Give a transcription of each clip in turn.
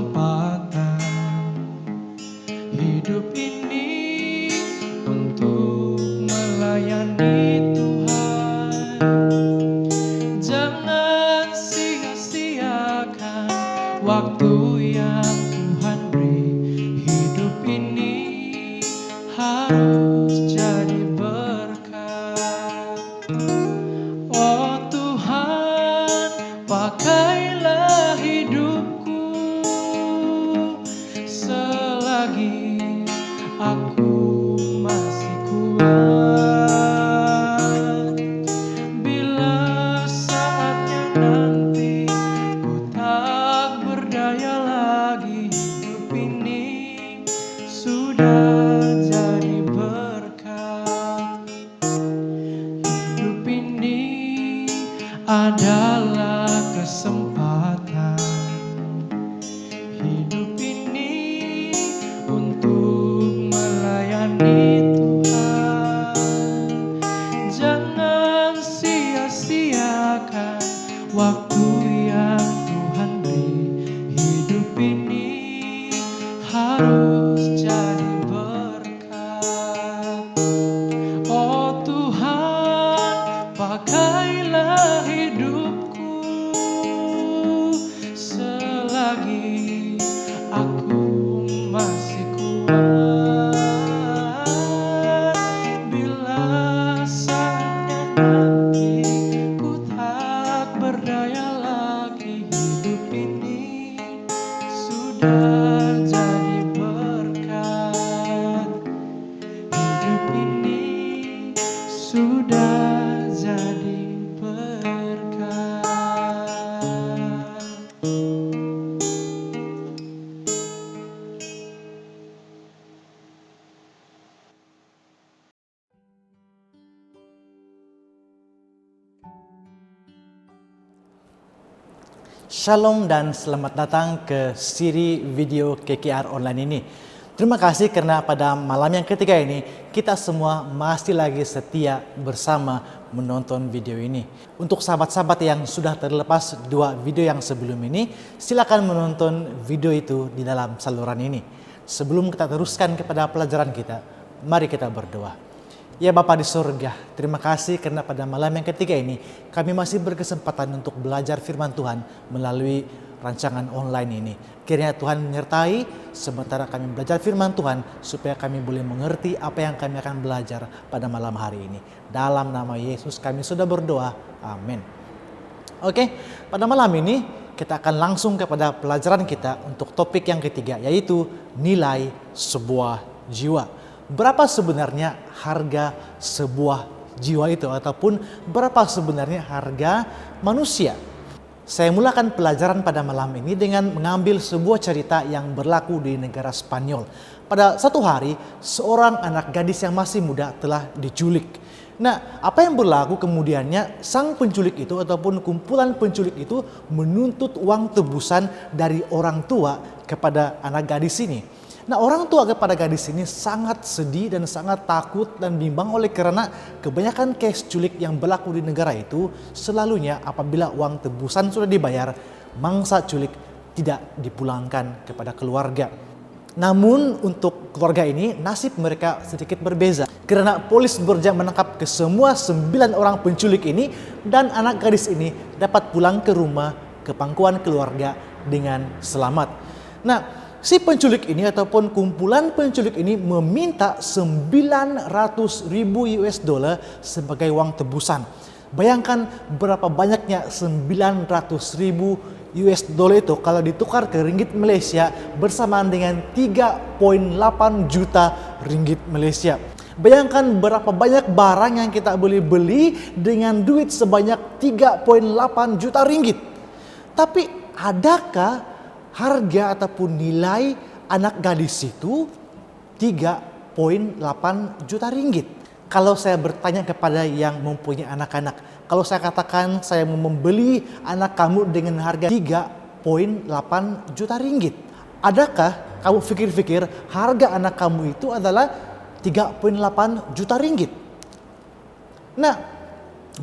kesempatan hidup ini untuk melayani Tuhan. Jangan sia-siakan waktu yang Tuhan beri. Hidup ini harus jadi berkat. Oh Tuhan, pakailah hidupku selagi aku masih kuat. Bila saatnya nanti ku tak berdaya lagi, hidup ini sudah jadi berkat. Hidup ini adalah kesempatan. Hidup ini untuk melayani Tuhan. Jangan sia-siakan waktu yang Tuhan beri. Hidup ini harus jadi berkat. Oh Tuhan, pakailah hidupku selagi aku masih kuat. Bila saatnya nanti ku tak berdaya lagi, hidup ini sudah jadi berkat. Hidup ini sudah jadi berkat. Shalom dan selamat datang ke siri video KKR Online ini. Terima kasih karena pada malam yang ketiga ini kita semua masih lagi setia bersama menonton video ini. Untuk sahabat-sahabat yang sudah terlepas dua video yang sebelum ini, silakan menonton video itu di dalam saluran ini. Sebelum kita teruskan kepada pelajaran kita, mari kita berdoa. Ya Bapa di surga, terima kasih karena pada malam yang ketiga ini kami masih berkesempatan untuk belajar firman Tuhan melalui rancangan online ini. Kiranya Tuhan menyertai sementara kami belajar firman Tuhan supaya kami boleh mengerti apa yang kami akan belajar pada malam hari ini. Dalam nama Yesus kami sudah berdoa, amin. Oke, pada malam ini kita akan langsung kepada pelajaran kita untuk topik yang ketiga, yaitu nilai sebuah jiwa. Berapa sebenarnya harga sebuah jiwa itu, ataupun berapa sebenarnya harga manusia? Saya mulakan pelajaran pada malam ini dengan mengambil sebuah cerita yang berlaku di negara Spanyol. Pada satu hari, seorang anak gadis yang masih muda telah diculik. Nah, apa yang berlaku kemudiannya, sang penculik itu ataupun kumpulan penculik itu menuntut uang tebusan dari orang tua kepada anak gadis ini. Nah, orang tua kepada gadis ini sangat sedih dan sangat takut dan bimbang oleh karena kebanyakan case culik yang berlaku di negara itu selalunya apabila uang tebusan sudah dibayar, mangsa culik tidak dipulangkan kepada keluarga. Namun untuk keluarga ini nasib mereka sedikit berbeza karena polis bekerja menangkap ke semua 9 orang penculik ini dan anak gadis ini dapat pulang ke rumah ke pangkuan keluarga dengan selamat. Nah, si penculik ini ataupun kumpulan penculik ini meminta 900.000 US dollar sebagai uang tebusan. Bayangkan berapa banyaknya 900.000 US dollar itu kalau ditukar ke ringgit Malaysia bersamaan dengan 3,8 juta ringgit Malaysia. Bayangkan berapa banyak barang yang kita boleh beli dengan duit sebanyak 3,8 juta ringgit. Tapi adakah harga ataupun nilai anak gadis itu 3,8 juta ringgit? Kalau saya bertanya kepada yang mempunyai anak-anak, kalau saya katakan saya mau membeli anak kamu dengan harga 3,8 juta ringgit, adakah kamu pikir-pikir harga anak kamu itu adalah 3,8 juta ringgit? Nah,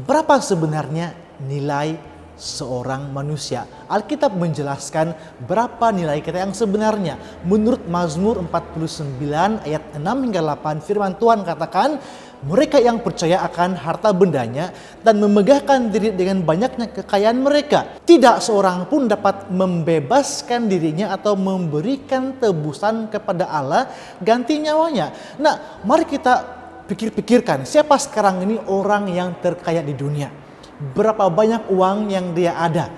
berapa sebenarnya nilai seorang manusia. Alkitab menjelaskan berapa nilai kita yang sebenarnya. Menurut Mazmur 49 ayat 6 hingga 8, firman Tuhan katakan, mereka yang percaya akan harta bendanya dan memegahkan diri dengan banyaknya kekayaan mereka. Tidak seorang pun dapat membebaskan dirinya atau memberikan tebusan kepada Allah ganti nyawanya. Nah, mari kita pikirkan, siapa sekarang ini orang yang terkaya di dunia? Berapa banyak uang yang dia ada?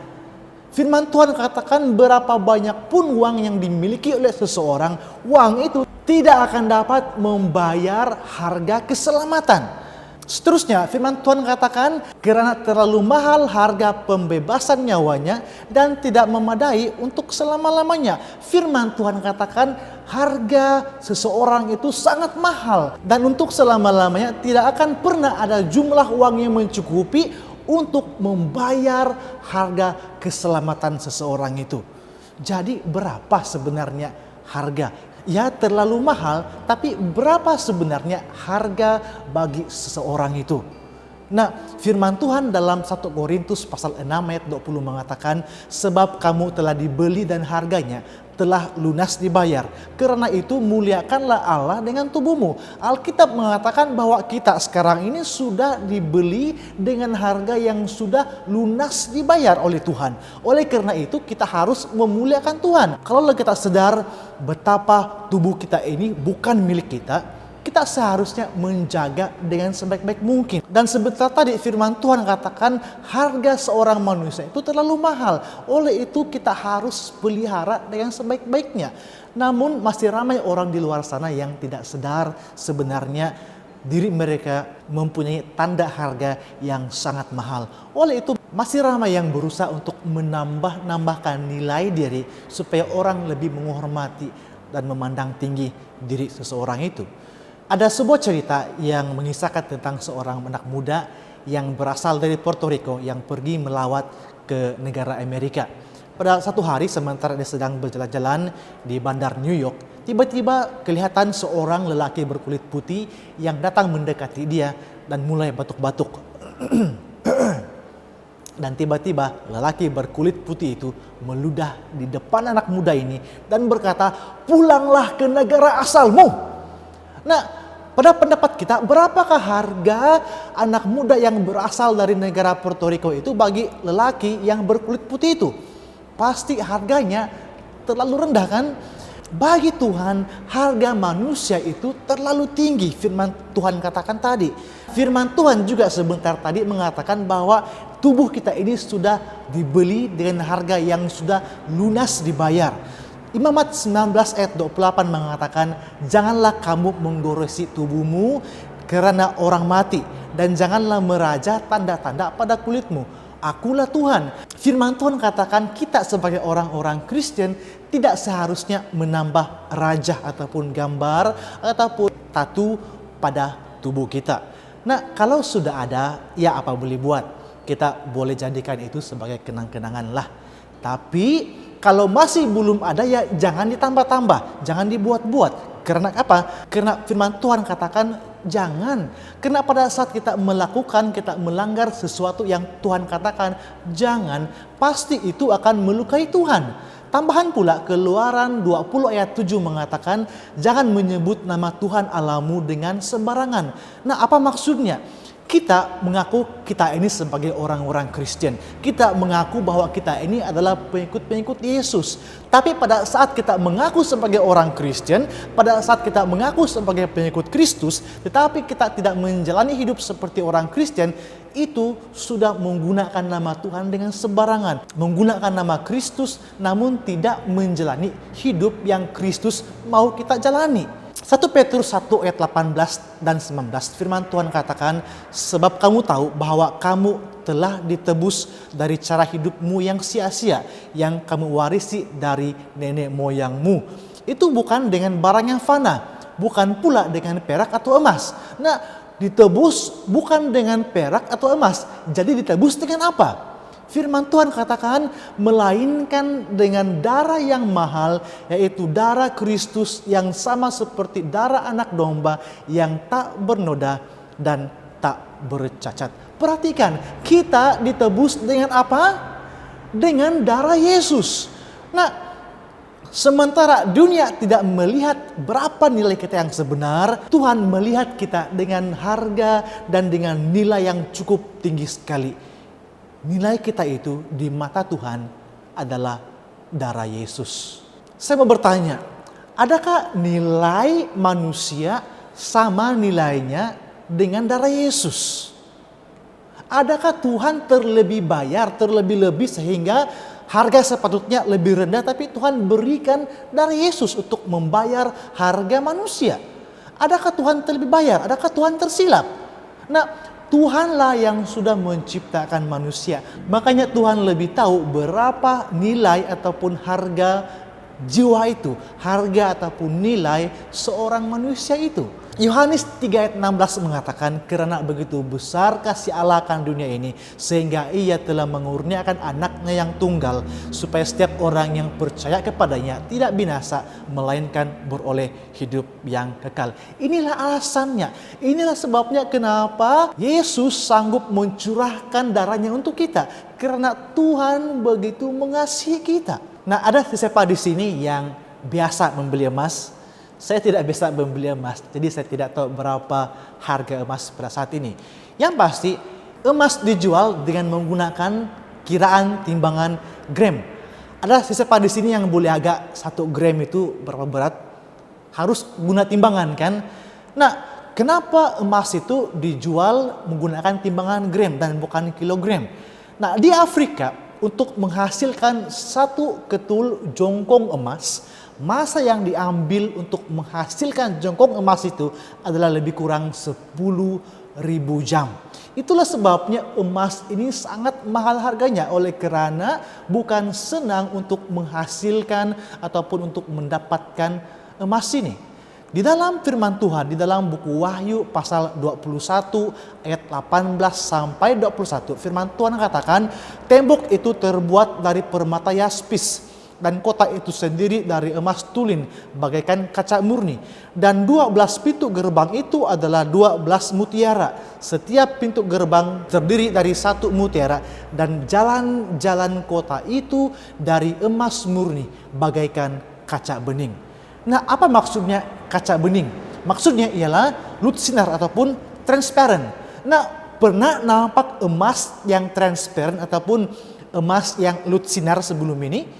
Firman Tuhan katakan berapa banyak pun uang yang dimiliki oleh seseorang, uang itu tidak akan dapat membayar harga keselamatan. Seterusnya firman Tuhan katakan karena terlalu mahal harga pembebasan nyawanya dan tidak memadai untuk selama-lamanya. Firman Tuhan katakan harga seseorang itu sangat mahal dan untuk selama-lamanya tidak akan pernah ada jumlah uang yang mencukupi untuk membayar harga keselamatan seseorang itu. Jadi berapa sebenarnya harga? Ya terlalu mahal, tapi berapa sebenarnya harga bagi seseorang itu? Nah, firman Tuhan dalam 1 Korintus pasal 6 ayat 20 mengatakan, sebab kamu telah dibeli dan harganya telah lunas dibayar. Karena itu muliakanlah Allah dengan tubuhmu. Alkitab mengatakan bahwa kita sekarang ini sudah dibeli dengan harga yang sudah lunas dibayar oleh Tuhan. Oleh karena itu kita harus memuliakan Tuhan. Kalau kita sadar betapa tubuh kita ini bukan milik kita seharusnya menjaga dengan sebaik-baik mungkin. Dan sebentar tadi firman Tuhan katakan harga seorang manusia itu terlalu mahal. Oleh itu kita harus pelihara dengan sebaik-baiknya. Namun masih ramai orang di luar sana yang tidak sadar sebenarnya diri mereka mempunyai tanda harga yang sangat mahal. Oleh itu masih ramai yang berusaha untuk menambahkan nilai diri supaya orang lebih menghormati dan memandang tinggi diri seseorang itu. Ada sebuah cerita yang mengisahkan tentang seorang anak muda yang berasal dari Puerto Rico yang pergi melawat ke negara Amerika. Pada satu hari sementara dia sedang berjalan-jalan di bandar New York, tiba-tiba kelihatan seorang lelaki berkulit putih yang datang mendekati dia dan mulai batuk-batuk. Dan tiba-tiba lelaki berkulit putih itu meludah di depan anak muda ini dan berkata, "Pulanglah ke negara asalmu." Nah, pada pendapat kita, berapakah harga anak muda yang berasal dari negara Puerto Rico itu bagi lelaki yang berkulit putih itu? Pasti harganya terlalu rendah kan? Bagi Tuhan, harga manusia itu terlalu tinggi. Firman Tuhan katakan tadi. Firman Tuhan juga sebentar tadi mengatakan bahwa tubuh kita ini sudah dibeli dengan harga yang sudah lunas dibayar. Imamat 19 ayat 28 mengatakan, janganlah kamu menggoresi tubuhmu karena orang mati, dan janganlah meraja tanda-tanda pada kulitmu. Akulah Tuhan. Firman Tuhan katakan kita sebagai orang-orang Kristen tidak seharusnya menambah raja ataupun gambar ataupun tatu pada tubuh kita. Nah, kalau sudah ada, ya apa boleh buat? Kita boleh jadikan itu sebagai kenang-kenangan lah. Tapi kalau masih belum ada, ya jangan ditambah-tambah, jangan dibuat-buat. Karena apa? Karena firman Tuhan katakan jangan. Karena pada saat kita melanggar sesuatu yang Tuhan katakan jangan, pasti itu akan melukai Tuhan. Tambahan pula Keluaran 20 ayat 7 mengatakan jangan menyebut nama Tuhan Allahmu dengan sembarangan. Nah, apa maksudnya? Kita mengaku kita ini sebagai orang-orang Kristen. Kita mengaku bahwa kita ini adalah pengikut-pengikut Yesus. Tapi pada saat kita mengaku sebagai orang Kristen, pada saat kita mengaku sebagai pengikut Kristus, tetapi kita tidak menjalani hidup seperti orang Kristen, itu sudah menggunakan nama Tuhan dengan sembarangan. Menggunakan nama Kristus namun tidak menjalani hidup yang Kristus mau kita jalani. 1 Petrus 1 ayat 18 dan 19 firman Tuhan katakan, sebab kamu tahu bahwa kamu telah ditebus dari cara hidupmu yang sia-sia yang kamu warisi dari nenek moyangmu. Itu bukan dengan barang yang fana, bukan pula dengan perak atau emas. Nah, ditebus bukan dengan perak atau emas. Jadi ditebus dengan apa? Firman Tuhan katakan melainkan dengan darah yang mahal, yaitu darah Kristus yang sama seperti darah anak domba yang tak bernoda dan tak bercacat. Perhatikan, kita ditebus dengan apa? dengan darah Yesus. Nah, sementara dunia tidak melihat berapa nilai kita yang sebenar, Tuhan melihat kita dengan harga dan dengan nilai yang cukup tinggi sekali. Nilai kita itu di mata Tuhan adalah darah Yesus. Saya mau bertanya, adakah nilai manusia sama nilainya dengan darah Yesus? Adakah Tuhan terlebih bayar, terlebih-lebih sehingga harga sepatutnya lebih rendah, tapi Tuhan berikan darah Yesus untuk membayar harga manusia? Adakah Tuhan terlebih bayar? Adakah Tuhan tersilap? Nah, Tuhanlah yang sudah menciptakan manusia. Makanya Tuhan lebih tahu berapa nilai ataupun harga jiwa itu, harga ataupun nilai seorang manusia itu. Yohanes 3 ayat 16 mengatakan, karena begitu besar kasih Allah akan dunia ini, sehingga ia telah mengurniakan anaknya yang tunggal, supaya setiap orang yang percaya kepadanya tidak binasa, melainkan beroleh hidup yang kekal. Inilah alasannya, inilah sebabnya kenapa Yesus sanggup mencurahkan darahnya untuk kita, karena Tuhan begitu mengasihi kita. Nah, ada siapa di sini yang biasa membeli emas? Saya tidak bisa membeli emas, jadi saya tidak tahu berapa harga emas pada saat ini. Yang pasti, emas dijual dengan menggunakan kiraan timbangan gram. Ada siapa di sini yang boleh agak 1 gram itu berapa berat? Harus guna timbangan kan? Nah, kenapa emas itu dijual menggunakan timbangan gram dan bukan kilogram? Nah, di Afrika untuk menghasilkan 1 ketul jongkong emas, masa yang diambil untuk menghasilkan jongkong emas itu adalah lebih kurang 10.000 jam. Itulah sebabnya emas ini sangat mahal harganya, oleh karena bukan senang untuk menghasilkan ataupun untuk mendapatkan emas ini. Di dalam firman Tuhan, di dalam buku Wahyu pasal 21 ayat 18 sampai 21, firman Tuhan katakan, tembok itu terbuat dari permata yaspis, dan kota itu sendiri dari emas tulin bagaikan kaca murni. Dan 12 pintu gerbang itu adalah 12 mutiara. Setiap pintu gerbang terdiri dari 1 mutiara. Dan jalan-jalan kota itu dari emas murni bagaikan kaca bening. Nah, apa maksudnya kaca bening? Maksudnya ialah lutsinar ataupun transparent. Nah, pernah nampak emas yang transparent ataupun emas yang lutsinar sebelum ini?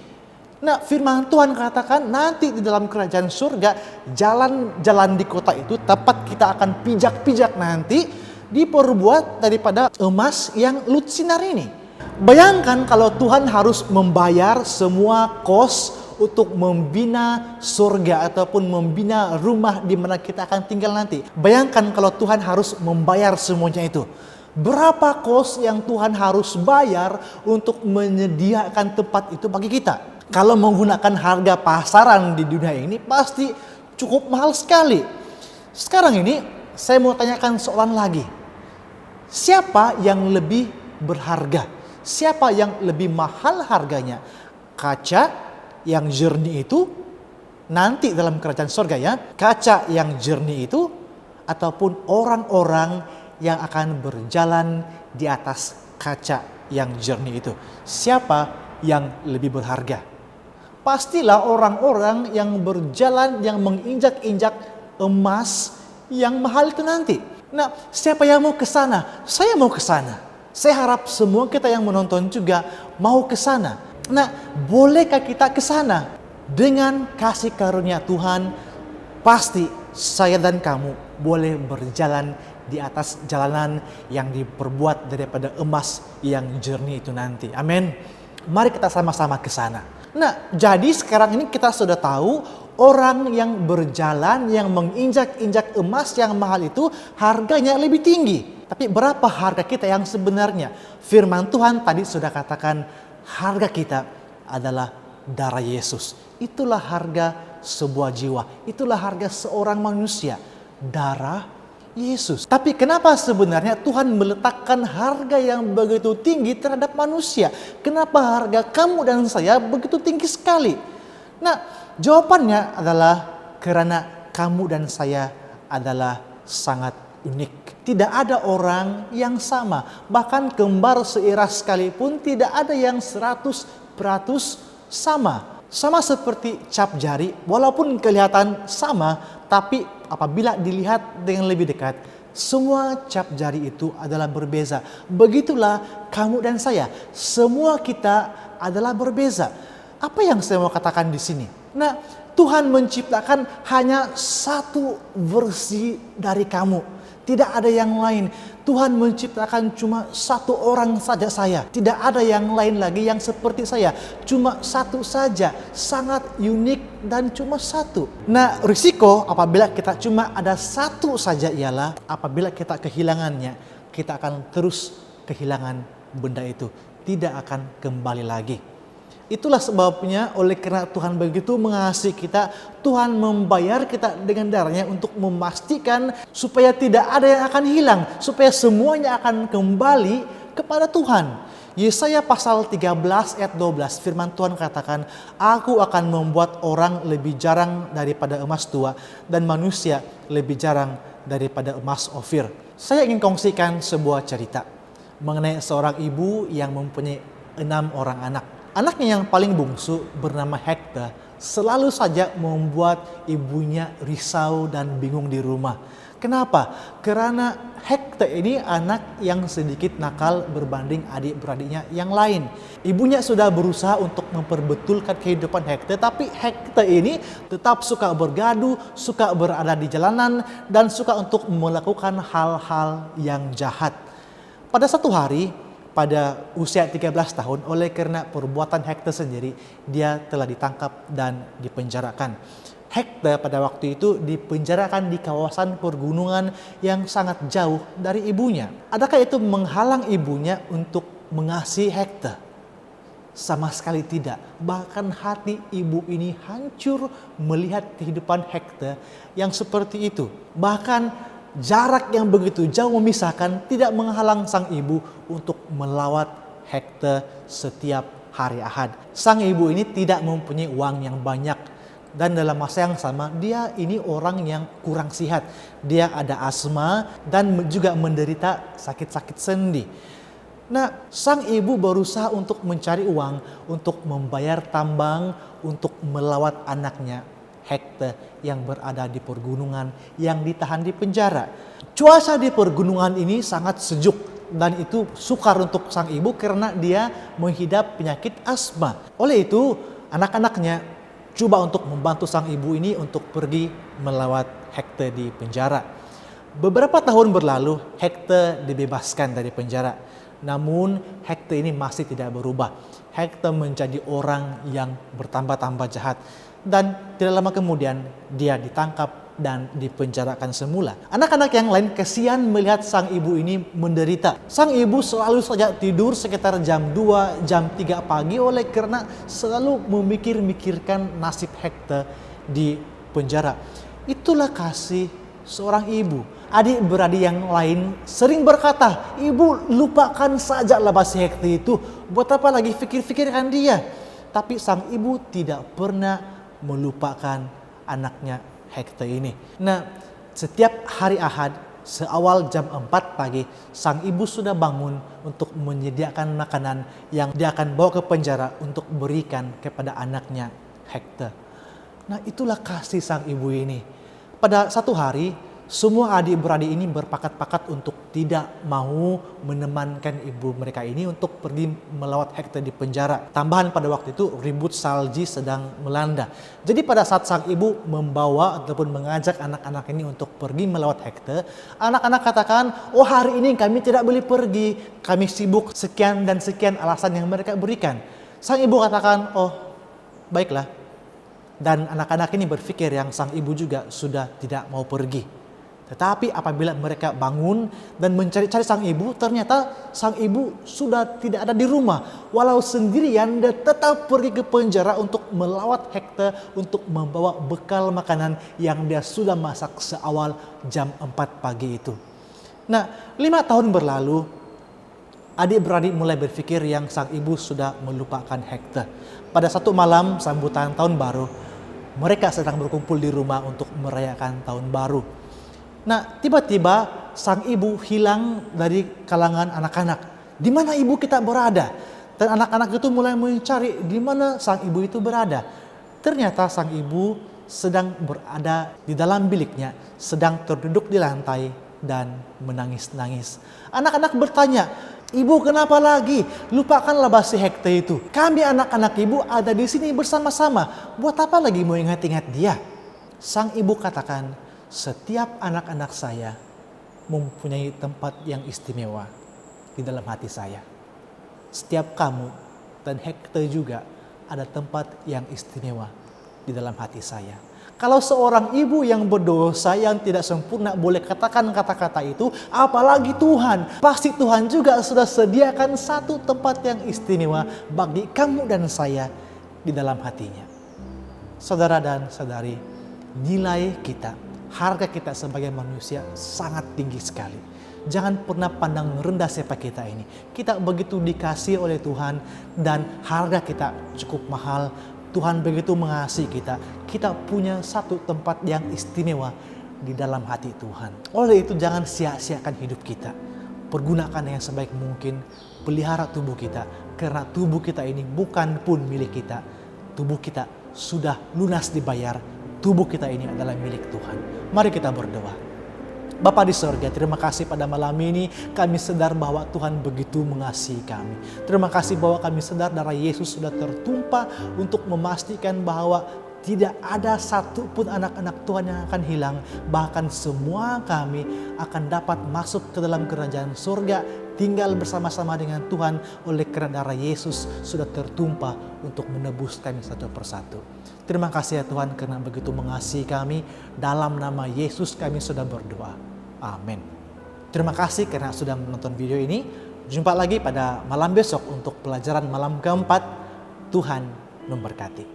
Nah, firman Tuhan katakan nanti di dalam kerajaan surga, jalan-jalan di kota itu tempat kita akan pijak-pijak nanti diperbuat daripada emas yang lutsinar ini. Bayangkan kalau Tuhan harus membayar semua kos untuk membina surga ataupun membina rumah di mana kita akan tinggal nanti. Bayangkan kalau Tuhan harus membayar semuanya itu. Berapa kos yang Tuhan harus bayar untuk menyediakan tempat itu bagi kita? Kalau menggunakan harga pasaran di dunia ini pasti cukup mahal sekali. Sekarang ini saya mau tanyakan soalan lagi. Siapa yang lebih berharga? Siapa yang lebih mahal harganya? Kaca yang jernih itu nanti dalam kerajaan surga ya. Kaca yang jernih itu ataupun orang-orang yang akan berjalan di atas kaca yang jernih itu. Siapa yang lebih berharga? Pastilah orang-orang yang berjalan, yang menginjak-injak emas yang mahal itu nanti. Nah, siapa yang mau ke sana? Saya mau ke sana. Saya harap semua kita yang menonton juga mau ke sana. Nah, bolehkah kita ke sana? Dengan kasih karunia Tuhan, pasti saya dan kamu boleh berjalan di atas jalanan yang diperbuat daripada emas yang jernih itu nanti. Amin. Mari kita sama-sama ke sana. Nah, jadi sekarang ini kita sudah tahu orang yang berjalan, yang menginjak-injak emas yang mahal itu harganya lebih tinggi. Tapi berapa harga kita yang sebenarnya? Firman Tuhan tadi sudah katakan harga kita adalah darah Yesus. Itulah harga sebuah jiwa. Itulah harga seorang manusia. Darah Yesus. Tapi kenapa sebenarnya Tuhan meletakkan harga yang begitu tinggi terhadap manusia? Kenapa harga kamu dan saya begitu tinggi sekali? Nah, jawabannya adalah karena kamu dan saya adalah sangat unik. Tidak ada orang yang sama. Bahkan kembar seiras sekalipun tidak ada yang 100% sama. Sama seperti cap jari, walaupun kelihatan sama, tapi apabila dilihat dengan lebih dekat, semua cap jari itu adalah berbeza. Begitulah kamu dan saya. Semua kita adalah berbeza. Apa yang saya mau katakan di sini? Nah, Tuhan menciptakan hanya satu versi dari kamu. Tidak ada yang lain. Tuhan menciptakan cuma satu orang saja saya. Tidak ada yang lain lagi yang seperti saya. Cuma satu saja. Sangat unik dan cuma satu. Nah, risiko apabila kita cuma ada satu saja ialah apabila kita kehilangannya, kita akan terus kehilangan benda itu. Tidak akan kembali lagi. Itulah sebabnya oleh karena Tuhan begitu mengasihi kita, Tuhan membayar kita dengan darahnya untuk memastikan supaya tidak ada yang akan hilang, supaya semuanya akan kembali kepada Tuhan. Yesaya pasal 13 ayat 12 firman Tuhan katakan, "Aku akan membuat orang lebih jarang daripada emas tua dan manusia lebih jarang daripada emas Ofir." Saya ingin kongsikan sebuah cerita mengenai seorang ibu yang mempunyai 6 orang anak. Anaknya yang paling bungsu bernama Hekta selalu saja membuat ibunya risau dan bingung di rumah. Kenapa? Karena Hekta ini anak yang sedikit nakal berbanding adik-beradiknya yang lain. Ibunya sudah berusaha untuk memperbetulkan kehidupan Hekta, tapi Hekta ini tetap suka bergaduh, suka berada di jalanan, dan suka untuk melakukan hal-hal yang jahat. Pada satu hari, pada usia 13 tahun, oleh karena perbuatan Hekta sendiri, dia telah ditangkap dan dipenjarakan. Hekta pada waktu itu dipenjarakan di kawasan pergunungan yang sangat jauh dari ibunya. Adakah itu menghalang ibunya untuk mengasihi Hekta? Sama sekali tidak. Bahkan hati ibu ini hancur melihat kehidupan Hekta yang seperti itu. Bahkan jarak yang begitu jauh memisahkan tidak menghalang sang ibu untuk melawat Hekta setiap hari Ahad. Sang ibu ini tidak mempunyai uang yang banyak dan dalam masa yang sama dia ini orang yang kurang sehat. Dia ada asma dan juga menderita sakit-sakit sendi. Nah, sang ibu berusaha untuk mencari uang untuk membayar tambang untuk melawat anaknya Hekta yang berada di pergunungan yang ditahan di penjara. Cuaca di pergunungan ini sangat sejuk dan itu sukar untuk sang ibu karena dia menghidap penyakit asma. Oleh itu, anak-anaknya coba untuk membantu sang ibu ini untuk pergi melawat Hekta di penjara. Beberapa tahun berlalu, Hekta dibebaskan dari penjara. Namun Hekta ini masih tidak berubah. Hekta menjadi orang yang bertambah-tambah jahat. Dan tidak lama kemudian dia ditangkap dan dipenjarakan semula. Anak-anak yang lain kasihan melihat sang ibu ini menderita. Sang ibu selalu saja tidur sekitar jam 2, jam 3 pagi oleh karena selalu memikirkan nasib Hekta di penjara. Itulah kasih seorang ibu. Adik-beradik yang lain sering berkata, "Ibu, lupakan sajalah si Hekta itu. Buat apa lagi pikirkan dia?" Tapi sang ibu tidak pernah melupakan anaknya Hekta ini. Nah, setiap hari Ahad seawal jam 4 pagi, sang ibu sudah bangun untuk menyediakan makanan yang dia akan bawa ke penjara untuk berikan kepada anaknya Hekta. Nah, itulah kasih sang ibu ini. Pada satu hari, semua adik-beradik ini berpakat-pakat untuk tidak mau menemankan ibu mereka ini untuk pergi melawat Hekta di penjara. Tambahan pada waktu itu ribut salji sedang melanda. Jadi pada saat sang ibu membawa ataupun mengajak anak-anak ini untuk pergi melawat Hekta, anak-anak katakan, "Oh, hari ini kami tidak boleh pergi, kami sibuk," sekian dan sekian alasan yang mereka berikan. Sang ibu katakan, "Oh, baiklah." Dan anak-anak ini berpikir yang sang ibu juga sudah tidak mau pergi. Tetapi apabila mereka bangun dan mencari-cari sang ibu, ternyata sang ibu sudah tidak ada di rumah. Walau sendirian, dia tetap pergi ke penjara untuk melawat Hekta untuk membawa bekal makanan yang dia sudah masak seawal jam 4 pagi itu. Nah, 5 tahun berlalu, adik-beradik mulai berpikir yang sang ibu sudah melupakan Hekta. Pada satu malam sambutan tahun baru, mereka sedang berkumpul di rumah untuk merayakan tahun baru. Nah, tiba-tiba sang ibu hilang dari kalangan anak-anak. Di mana ibu kita berada? Dan anak-anak itu mulai mencari di mana sang ibu itu berada. Ternyata sang ibu sedang berada di dalam biliknya, sedang terduduk di lantai dan menangis-nangis. Anak-anak bertanya, "Ibu, kenapa lagi? Lupakanlah basi hekte itu. Kami anak-anak ibu ada di sini bersama-sama. Buat apa lagi mau ingat-ingat dia?" Sang ibu katakan, "Setiap anak-anak saya mempunyai tempat yang istimewa di dalam hati saya. Setiap kamu dan hekte juga ada tempat yang istimewa di dalam hati saya." Kalau seorang ibu yang berdosa, yang tidak sempurna boleh katakan kata-kata itu, apalagi Tuhan. Pasti Tuhan juga sudah sediakan satu tempat yang istimewa bagi kamu dan saya di dalam hatinya. Saudara dan saudari, nilai kita, harga kita sebagai manusia sangat tinggi sekali. Jangan pernah pandang rendah siapa kita ini. Kita begitu dikasih oleh Tuhan dan harga kita cukup mahal. Tuhan begitu mengasihi kita. Kita punya satu tempat yang istimewa di dalam hati Tuhan. Oleh itu jangan sia-siakan hidup kita. Pergunakan yang sebaik mungkin. Pelihara tubuh kita. Karena tubuh kita ini bukan pun milik kita. Tubuh kita sudah lunas dibayar. Tubuh kita ini adalah milik Tuhan. Mari kita berdoa. Bapa di sorga, terima kasih pada malam ini kami sadar bahwa Tuhan begitu mengasihi kami. Terima kasih bahwa kami sadar darah Yesus sudah tertumpah untuk memastikan bahwa tidak ada satupun anak-anak Tuhan yang akan hilang. Bahkan semua kami akan dapat masuk ke dalam kerajaan surga, tinggal bersama-sama dengan Tuhan oleh karena darah Yesus sudah tertumpah untuk menebus kami satu persatu. Terima kasih ya Tuhan karena begitu mengasihi kami. Dalam nama Yesus kami sudah berdoa. Amin. Terima kasih karena sudah menonton video ini. Jumpa lagi pada malam besok untuk pelajaran malam keempat. Tuhan memberkati.